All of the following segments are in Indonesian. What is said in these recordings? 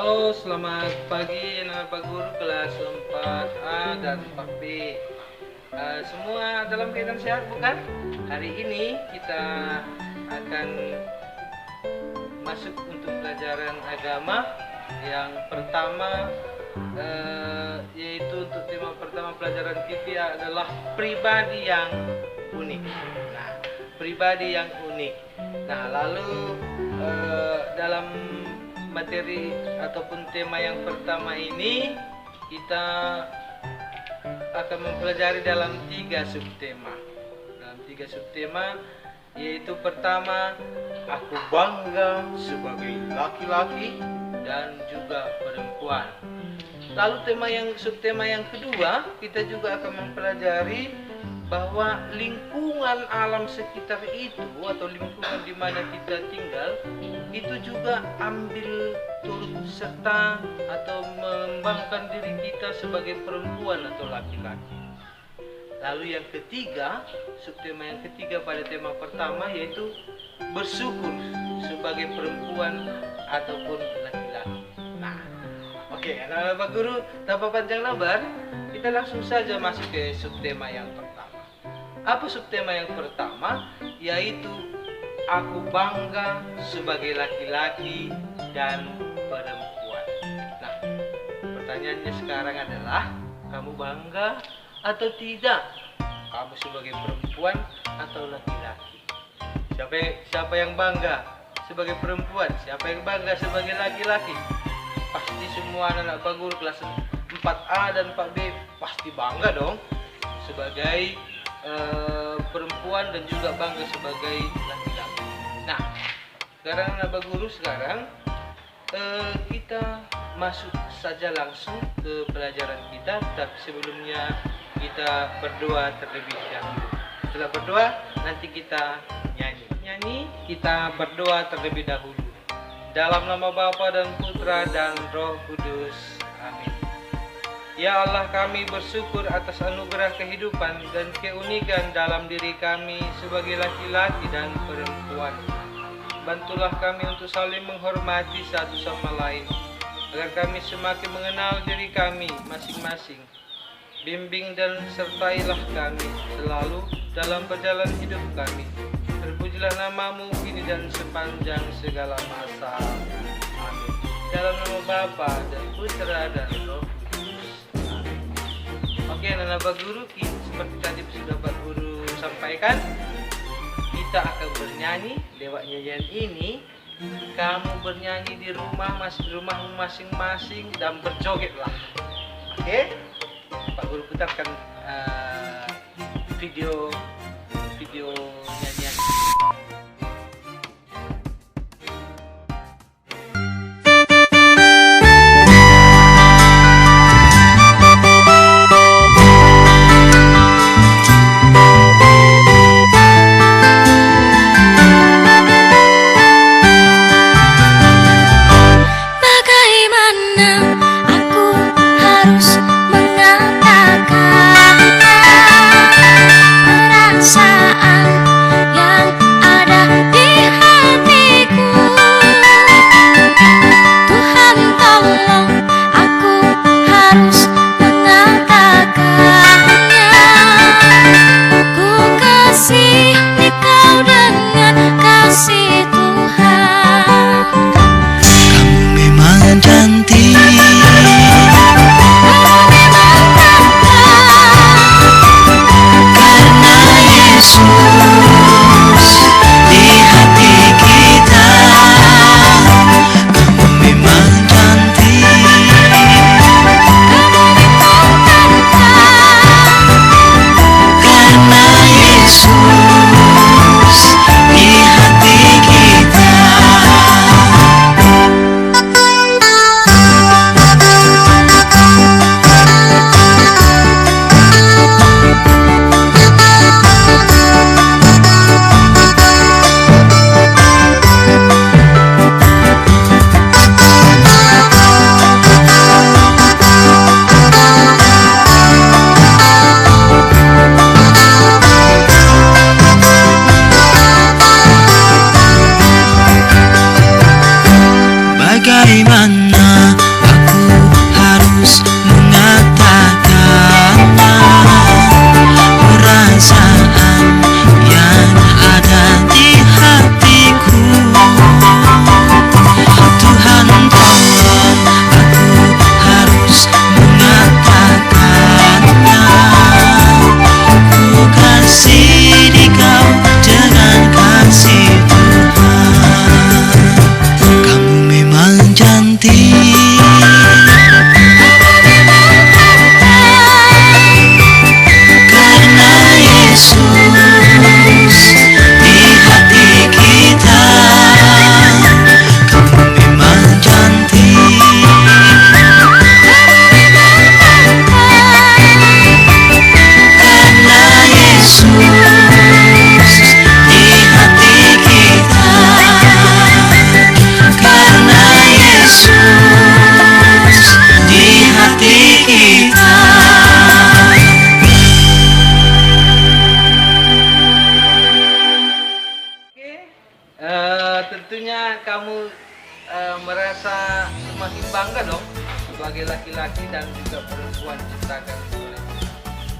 Halo, selamat pagi anak-anak guru kelas 4A dan 4B. Semua dalam keadaan sehat bukan? Hari ini kita akan masuk untuk pelajaran agama yang pertama, yaitu untuk tema pertama pelajaran kita adalah pribadi yang unik. Nah, pribadi yang unik. Nah, lalu dalam materi ataupun tema yang pertama ini kita akan mempelajari dalam 3 subtema. Dalam 3 subtema, yaitu pertama, aku bangga sebagai laki-laki dan juga perempuan. Lalu subtema yang kedua, kita juga akan mempelajari bahwa lingkungan alam sekitar itu atau lingkungan di mana kita tinggal itu juga ambil turut serta atau mengembangkan diri kita sebagai perempuan atau laki-laki. Lalu yang ketiga, subtema yang ketiga pada tema pertama, yaitu bersyukur sebagai perempuan ataupun laki-laki. Nah, oke, anak-anak Pak Guru, tanpa panjang lebar, kita langsung saja masuk ke subtema yang pertama. Apa subtema yang pertama? Yaitu aku bangga sebagai laki-laki dan perempuan. Nah, pertanyaannya sekarang adalah, kamu bangga atau tidak? Kamu sebagai perempuan atau laki-laki? Siapa yang bangga sebagai perempuan? Siapa yang bangga sebagai laki-laki? Pasti semua anak-anak Pak Guru kelas 4A dan 4B pasti bangga dong sebagai perempuan dan juga bangga sebagai laki-laki. Nah, sekarang anak guru, kita masuk saja langsung ke pelajaran kita. Tapi sebelumnya kita berdoa terlebih dahulu. Setelah berdoa, nanti kita nyanyi. Kita berdoa terlebih dahulu. Dalam nama Bapa dan Putra dan Roh Kudus. Amin. Ya Allah, kami bersyukur atas anugerah kehidupan dan keunikan dalam diri kami sebagai laki-laki dan perempuan. Bantulah kami untuk saling menghormati satu sama lain, agar kami semakin mengenal diri kami masing-masing. Bimbing dan sertailah kami selalu dalam perjalanan hidup kami. Terpujilah nama-Mu kini dan sepanjang segala masa. Amin. Dalam nama Bapa dan Putra dan Roh. Oke, anak Pak Guru, seperti tadi sudah Pak Guru sampaikan, kita akan bernyanyi lewat nyanyian ini. Kamu bernyanyi di rumahmu masing-masing dan berjogetlah. Oke, Pak Guru putarkan video nyanyian. Perasaan merasa semakin bangga dong sebagai laki-laki dan juga perempuan ciptakan oleh Tuhan.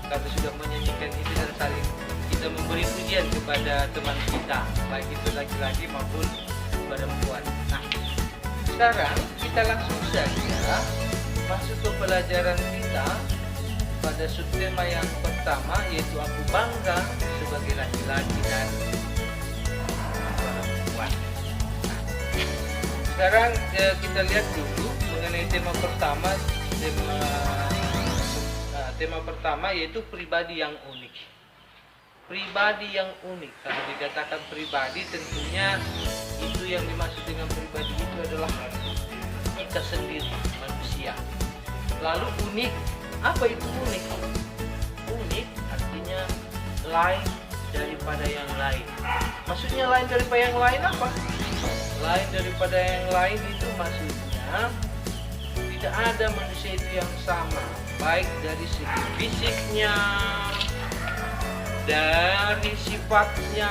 Kami sudah menyanyikan itu dan saling kita memberi pujian kepada teman kita, baik itu laki-laki maupun perempuan. Nah, sekarang kita langsung saja masuk ke pelajaran kita pada subtema yang pertama, yaitu aku bangga sebagai laki-laki dan perempuan. Nah, sekarang kita lihat dulu mengenai tema pertama. Tema pertama yaitu pribadi yang unik. Pribadi yang unik. Kalau dikatakan pribadi, tentunya itu yang dimaksud dengan pribadi itu adalah kita sendiri, manusia. Lalu unik, apa itu unik? Unik artinya lain daripada yang lain. Maksudnya lain daripada yang lain apa? Lain daripada yang lain itu maksudnya tidak ada manusia itu yang sama, baik dari segi fisiknya, dari sifatnya,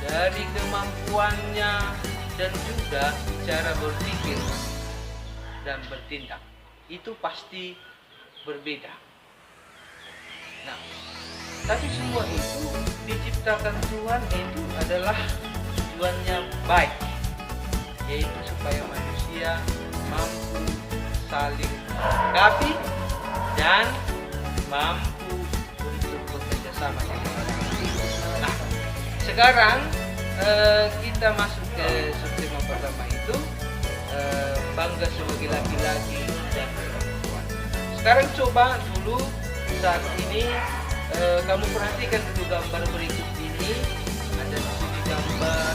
dari kemampuannya, dan juga cara berpikir dan bertindak. Itu pasti berbeda. Nah, tapi semua itu diciptakan Tuhan itu adalah tujuannya baik, yaitu supaya manusia mampu saling melengkapi dan mampu untuk bekerja sama. Nah, sekarang kita masuk ke subtema pertama itu, bangga sebagai laki-laki dan perempuan. Sekarang coba dulu saat ini kamu perhatikan dulu gambar berikut ini. Ada di sini gambar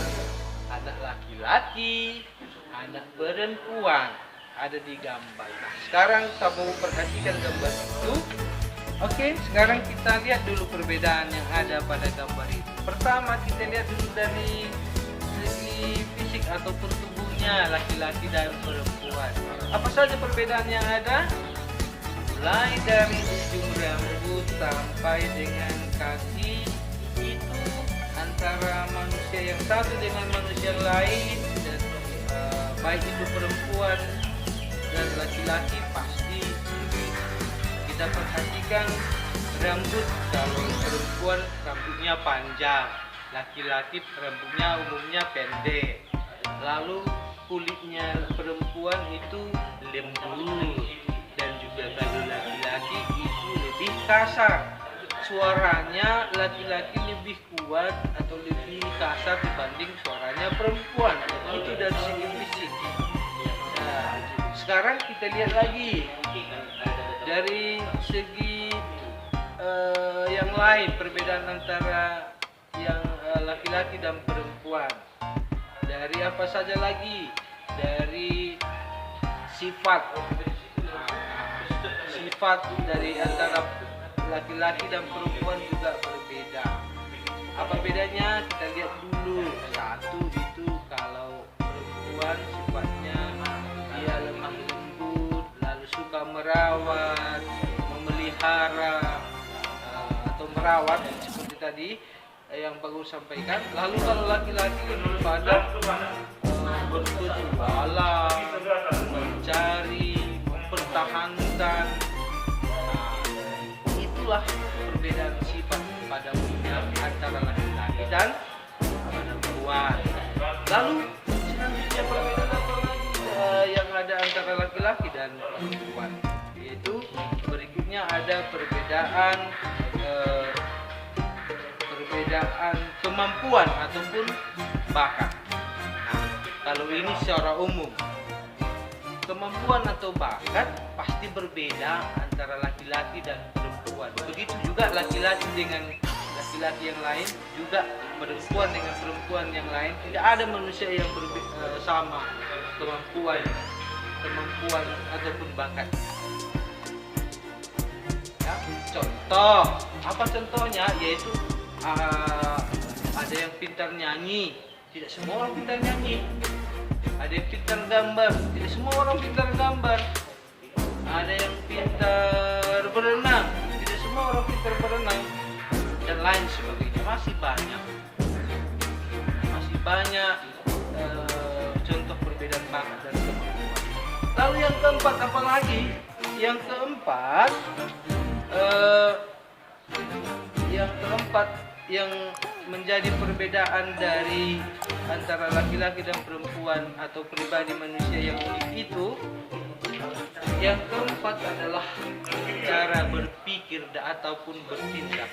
anak laki-laki, anak perempuan ada di gambar. Nah, sekarang kamu perhatikan gambar itu. Oke, sekarang kita lihat dulu perbedaan yang ada pada gambar itu. Pertama kita lihat dulu dari segi fisik ataupun tubuhnya laki-laki dan perempuan. Apa saja perbedaan yang ada? Mulai dari ujung rambut sampai dengan kaki, itu antara manusia yang satu dengan manusia lain, dan baik itu perempuan dan laki-laki pasti berbeda. Kita perhatikan rambut, kalau perempuan rambutnya panjang, laki-laki rambutnya umumnya pendek. Lalu kulitnya perempuan itu lembut, dan juga kalau laki-laki itu lebih kasar. Suaranya laki-laki lebih kuat atau lebih kasar dibanding suaranya perempuan. Itu dari segi fisik. Nah, sekarang kita lihat lagi dari segi yang lain, perbedaan antara yang laki-laki dan perempuan. Dari apa saja lagi? Dari sifat. Sifat dari antara laki-laki dan perempuan juga berbeda. Apa bedanya? Kita lihat dulu. Satu itu kalau perempuan sifatnya dia lemah lembut, lalu suka merawat, memelihara atau merawat seperti tadi yang bagus sampaikan. Lalu kalau laki-laki lebih pada berpetualang, mencari, mempertahankan. Itulah perbedaan sifat pada umumnya antara laki-laki dan perempuan. Lalu selanjutnya perbedaan apa lagi yang ada antara laki-laki dan perempuan? Yaitu berikutnya ada perbedaan kemampuan ataupun bakat. Nah, kalau ini secara umum, kemampuan atau bakat pasti berbeda antara laki-laki dan perempuan. Begitu juga laki-laki dengan laki-laki yang lain, juga perempuan dengan perempuan yang lain. Tidak ada manusia yang sama kemampuan ataupun bakat. Ya, contoh, apa contohnya? Yaitu ada yang pintar nyanyi. Tidak semua orang pintar nyanyi. Ada yang pintar gambar, tidak semua orang pintar gambar. Ada yang pintar berenang, tidak semua orang pintar berenang, dan lain sebagainya. Masih banyak contoh perbedaan bakat dan kemampuan. Lalu yang keempat apa lagi? Yang keempat, yang menjadi perbedaan dari antara laki-laki dan perempuan atau pribadi manusia yang unik itu, yang keempat adalah cara berpikir ataupun bertindak.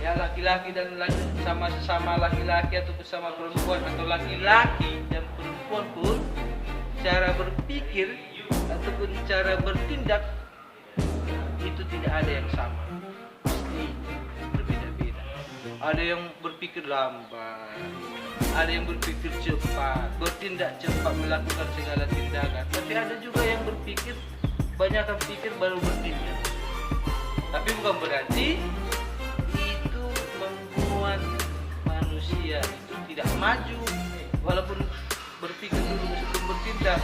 Ya, laki-laki dan sama-sama laki-laki atau bersama perempuan, atau laki-laki dan perempuan pun cara berpikir ataupun cara bertindak itu tidak ada yang sama, pasti berbeda-beda. Ada yang berpikir lambat, ada yang berpikir cepat, bertindak cepat melakukan segala tindakan. Tapi ada juga yang berpikir, banyakkan pikir baru bertindak. Tapi bukan berarti itu membuat manusia itu tidak maju, walaupun berpikir dulu sebelum bertindak.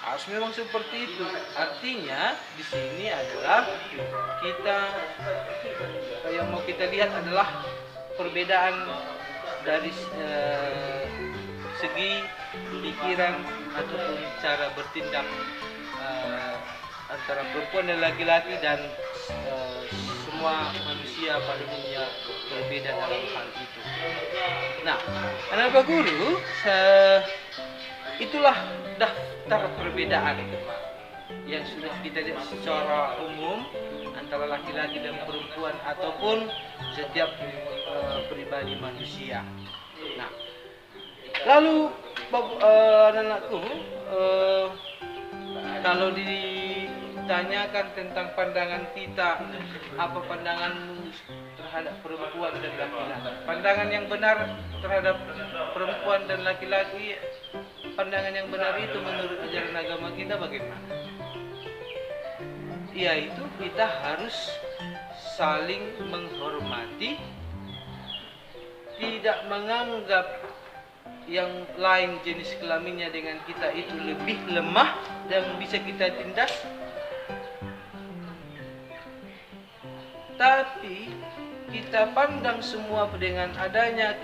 Harus memang seperti itu. Artinya di sini adalah kita, yang mau kita lihat adalah perbedaan dari segi pikiran ataupun cara bertindak antara perempuan dan laki-laki, dan semua manusia pada umumnya berbeda dalam hal itu. Nah, anak guru, itulah daftar perbedaan yang sudah kita lihat secara umum antara laki-laki dan perempuan ataupun setiap pribadi manusia. Nah, lalu anak-anakku, kalau ditanyakan tentang pandangan kita, apa pandanganmu terhadap perempuan dan laki-laki? Pandangan yang benar terhadap perempuan dan laki-laki, pandangan yang benar itu menurut ajaran agama kita bagaimana? Yaitu kita harus saling menghormati, tidak menganggap yang lain jenis kelaminnya dengan kita itu lebih lemah dan bisa kita tindas, tapi kita pandang semua dengan adanya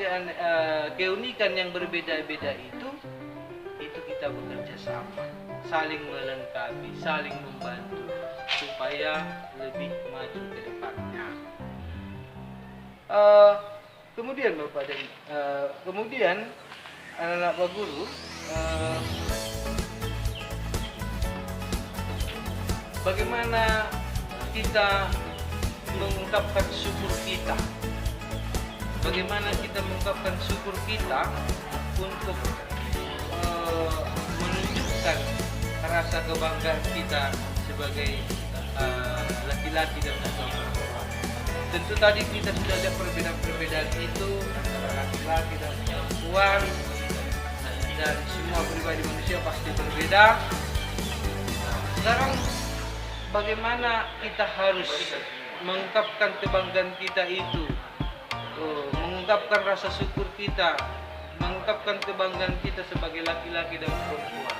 keunikan yang berbeda-beda itu kita bekerja sama, saling melengkapi, saling membantu supaya lebih maju ke depannya. Kemudian Bapak dan kemudian anak-anak Pak Guru, bagaimana kita mengungkapkan syukur kita? Bagaimana kita mengungkapkan syukur kita untuk menunjukkan rasa kebanggaan kita sebagai laki-laki dan perempuan? Tentu tadi kita sudah ada perbedaan-perbedaan itu antara laki-laki dan perempuan, dan semua pribadi manusia pasti berbeda. Sekarang bagaimana kita harus mengungkapkan kebanggaan kita itu, mengungkapkan rasa syukur kita, mengungkapkan kebanggaan kita sebagai laki-laki dan perempuan,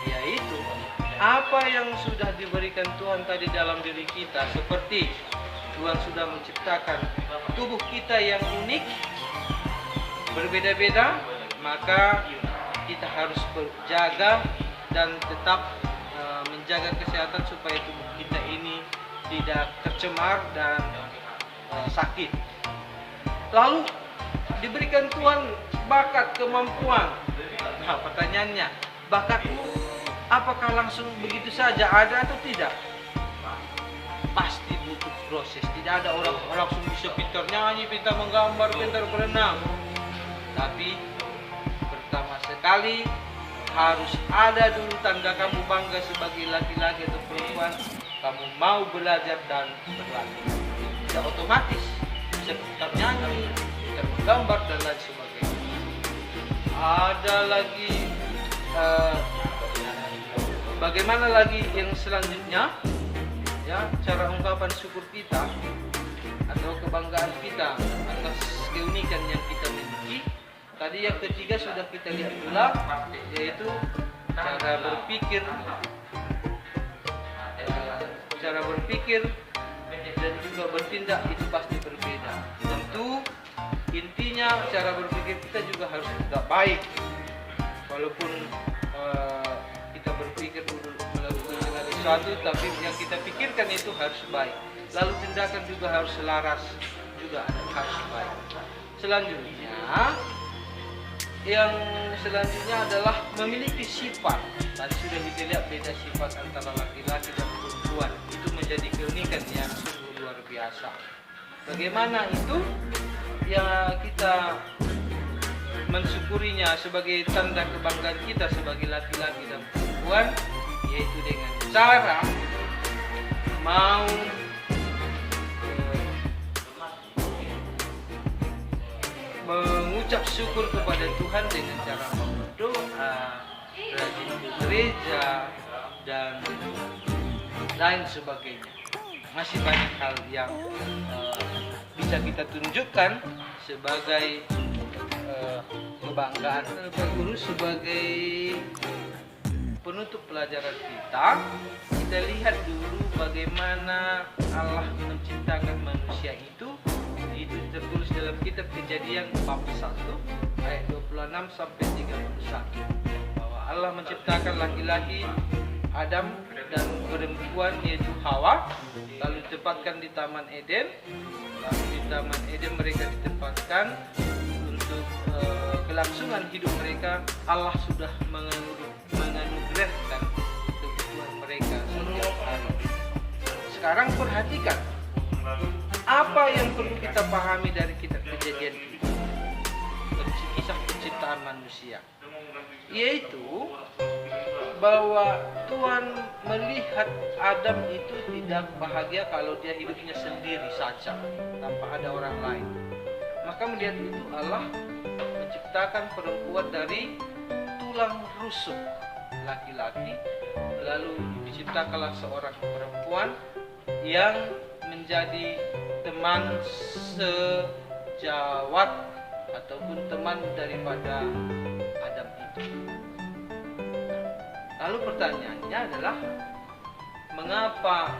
yaitu apa yang sudah diberikan Tuhan tadi dalam diri kita. Seperti Tuhan sudah menciptakan tubuh kita yang unik, berbeda-beda, maka kita harus berjaga dan tetap menjaga kesehatan supaya tubuh kita ini tidak tercemar dan sakit. Lalu diberikan Tuhan bakat, kemampuan. Nah, pertanyaannya, bakatmu apakah langsung begitu saja ada atau tidak? Pasti butuh proses. Tidak ada orang langsung bisa pintar nyanyi, pintar menggambar, pintar berenang. Tapi pertama sekali harus ada dulu tanda kamu bangga sebagai laki-laki atau perempuan. Kamu mau belajar dan berlatih. Tidak otomatis bisa pintar nyanyi, pintar menggambar dan lain sebagainya. Ada lagi bagaimana lagi yang selanjutnya, ya, cara ungkapan syukur kita atau kebanggaan kita atas keunikan yang kita miliki. Tadi yang ketiga sudah kita lihat pula, yaitu cara berpikir, dan juga bertindak itu pasti berbeda. Tentu intinya cara berpikir kita juga harus tetap baik, walaupun sesuatu, tapi yang kita pikirkan itu harus baik. Lalu tindakan juga harus selaras, juga harus baik. Selanjutnya adalah memiliki sifat. Tadi sudah kita lihat beda sifat antara laki-laki dan perempuan. Itu menjadi keunikan yang sungguh luar biasa. Bagaimana itu? Ya, kita mensyukurinya sebagai tanda kebanggaan kita sebagai laki-laki dan perempuan, yaitu dengan cara mau mengucap syukur kepada Tuhan dengan cara berdoa, rajin ke gereja, dan lain sebagainya. Masih banyak hal yang bisa kita tunjukkan sebagai kebanggaan Bapak Guru, sebagai penutup pelajaran kita. Kita lihat dulu bagaimana Allah menciptakan manusia itu tertulis dalam kitab Kejadian bab 1 ayat 26 sampai 31, bahwa Allah menciptakan laki-laki Adam dan perempuan yaitu Hawa, lalu ditempatkan di Taman Eden. Lalu di Taman Eden mereka ditempatkan untuk kelangsungan hidup mereka. Allah sudah menganugerahkan kebutuhan mereka setiap hari. Sekarang perhatikan apa yang perlu kita pahami dari kitab Kejadian ini, kisah penciptaan manusia, yaitu bahwa Tuhan melihat Adam itu tidak bahagia kalau dia hidupnya sendiri saja tanpa ada orang lain. Maka melihat itu Allah menciptakan perempuan dari tulang rusuk laki-laki, lalu diciptakanlah seorang perempuan yang menjadi teman sejawat ataupun teman daripada Adam itu. Lalu pertanyaannya adalah, mengapa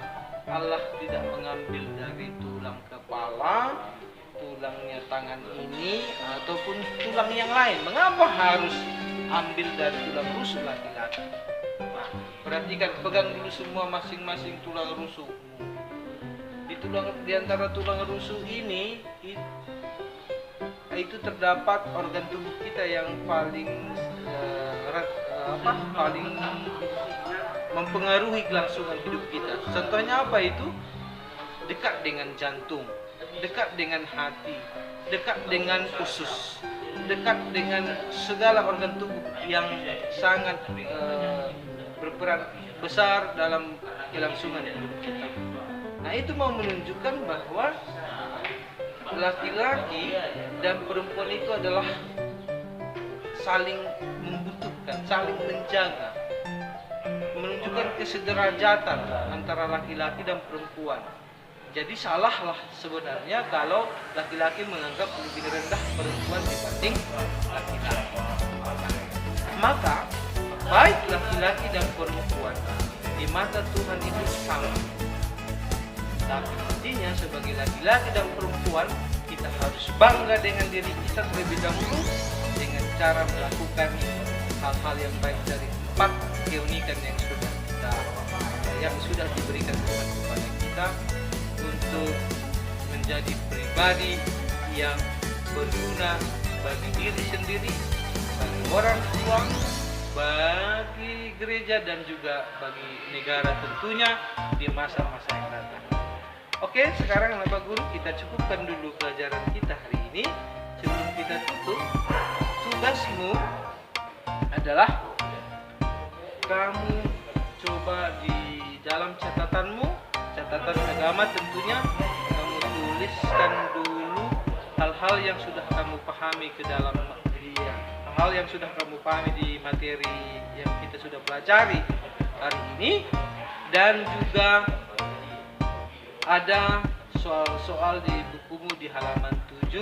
Allah tidak mengambil dari tulang kepala, tulangnya tangan ini, ataupun tulang yang lain? Mengapa harus ambil dari tulang rusuk laki-laki? Nah, perhatikan, pegang dulu semua masing-masing tulang rusuk. Di antara tulang rusuk ini itu terdapat organ tubuh kita yang paling paling mempengaruhi kelangsungan hidup kita. Contohnya apa itu? Dekat dengan jantung, dekat dengan hati, dekat dengan usus, dekat dengan segala organ tubuh yang sangat berperan besar dalam kelangsungan hidup kita. Nah, itu mau menunjukkan bahwa laki-laki dan perempuan itu adalah saling membutuhkan, saling menjaga, menunjukkan kesederajatan antara laki-laki dan perempuan. Jadi salahlah sebenarnya kalau laki-laki menganggap lebih rendah perempuan dibanding laki-laki. Maka baik laki-laki dan perempuan di mata Tuhan itu sama. Tapi intinya sebagai laki-laki dan perempuan, kita harus bangga dengan diri kita terlebih dahulu dengan cara melakukan hal-hal yang baik dari 4 keunikan yang sudah diberikan Tuhan kepada kita untuk menjadi pribadi yang berguna bagi diri sendiri, bagi orang tua, bagi gereja, dan juga bagi negara tentunya di masa-masa yang datang. Oke, sekarang Bapak Guru, kita cukupkan dulu pelajaran kita hari ini. Sebelum kita tutup, tugasmu adalah kamu coba di dalam catatanmu, catatan agama tentunya, kamu tuliskan dulu hal-hal yang sudah kamu pahami hal yang sudah kamu pahami di materi yang kita sudah pelajari hari ini, dan juga ada soal-soal di bukumu di halaman 7,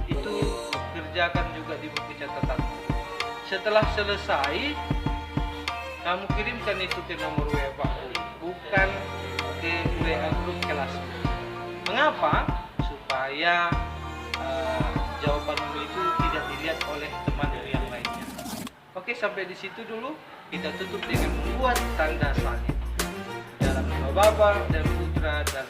itu kerjakan juga di buku catatan. Setelah selesai, kamu kirimkan itu ke nomor WA Pak, bukan ke WA grup kelas. Mengapa? Supaya jawabanmu itu tidak dilihat oleh temanmu yang lainnya. Oke, sampai di situ dulu. Kita tutup dengan membuat tanda salib dalam nama Bapa dan Putra dan